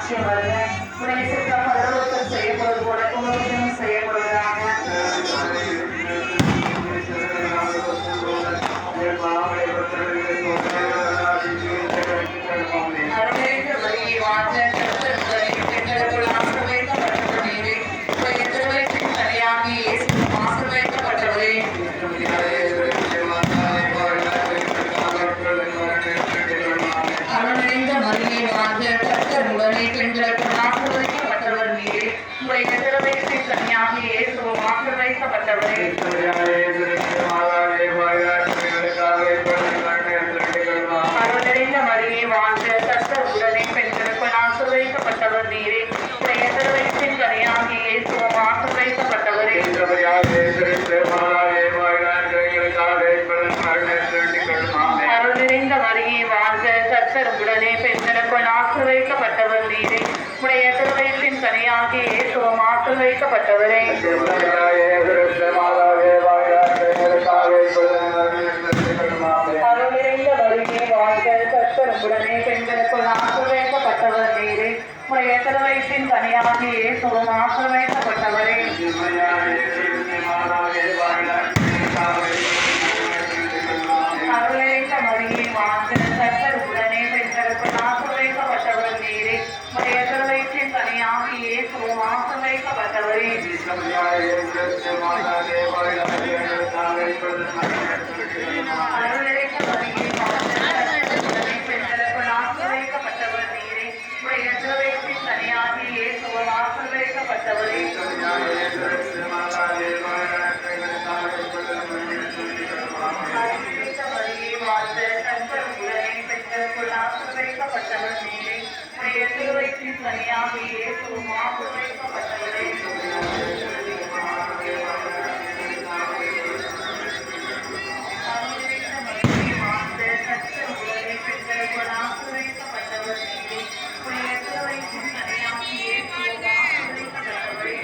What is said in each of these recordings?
சாட்சியம் வருது. உடைய சித்தம் பரலோகத்தில் செய்யப்படுவது போல பூலோகத்திலும் செய்யப்படுவதாக. அருள்மிகு மரியே வாழ்க, கர்த்தர் உடனே பெண்களுக்குள் ஆசீர்வதிக்கப்பட்டவர் நீரே. உடைய திருவயிற்றின் கனியாகிய இயேசுவும் ஆசீர்வதிக்கப்பட்டவரே. அருள்மிகு மரியே வாழ்க, கர்த்தர் உடனே பெண்களுக்குள் ஆசீர்வதிக்கப்பட்டவர் நீரே. உடைய திருவயிற்றின் கனியாகிய இயேசுவும் ஆசீர்வதிக்கப்பட்டவரே. அருள்நிறைந்த மரியே வாழ்க, கர்த்தர் உடனே பெண்களுக்குள் ஆசீர்வதிக்கப்பட்டவர் நீரே. உடைய திருவயிற்றின் கனியாகிய இயேசுவும் ஆசீர்வதிக்கப்பட்டவரே. அருள்நிறைந்த மரியே வாழ்க, கர்த்தர் உடனே பெண்களுக்குள் ஆசீர்வதிக்கப்பட்டவர் நீரே. உடைய திருவயிற்றின் கனியாகிய இயேசுவும் ஆசீர்வதிக்கப்பட்டவரே. அருள்நிறைந்த மரியே வாழ்க, கர்த்தர் உடனே பெண்களுக்குள் ஆசீர்வதிக்கப்பட்டவர் நீரே. உடைய திருவயிற்றின் கனியாகிய இயேசுவும் ஆசீர்வதிக்கப்பட்டவரே. அருள்நிறைந்த மரியே வாழ்க, கர்த்தர் உடனே பெண்களுக்குள் ஆசீர்வதிக்கப்பட்டவர் நீரே. உடைய திருவயிற்றின் கனியாகிய இயேசுவும் ஆசீர்வதிக்கப்பட்டவரே. அருள்நிறைந்த மரியே வாழ்க, கர்த்தர் உடனே பெண்களுக்குள் ஆசீர்வதிக்கப்பட்டவர் நீரே. உடைய திருவயிற்றின் கனியாகிய இயேசுவும் ஆசீர்வதிக்கப்பட்டவரே. அருள்நிறைந்த மரியே வாழ்க, கர்த்தர் உடனே பெண்களுக்குள் ஆசீர்வதிக்கப்பட்டவர் நீரே. உடைய திருவயிற்றின் கனியாகிய இயேசுவும் ஆசீர்வதிக்கப்பட்டவரே. அருள்நிறைந்த மரியே வாழ்க, கர்த்தர் உடனே பெண்களுக்குள் ஆசீர்வதிக்கப்பட்டவர் நீரே. உடைய திருவயிற்றின் கனியாகிய இயேசுவும் ஆசீர்வதிக்கப்பட்டவரே.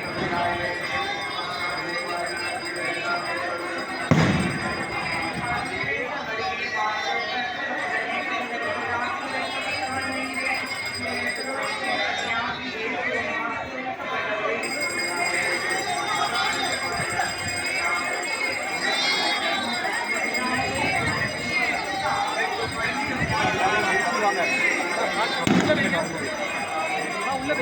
உள்ள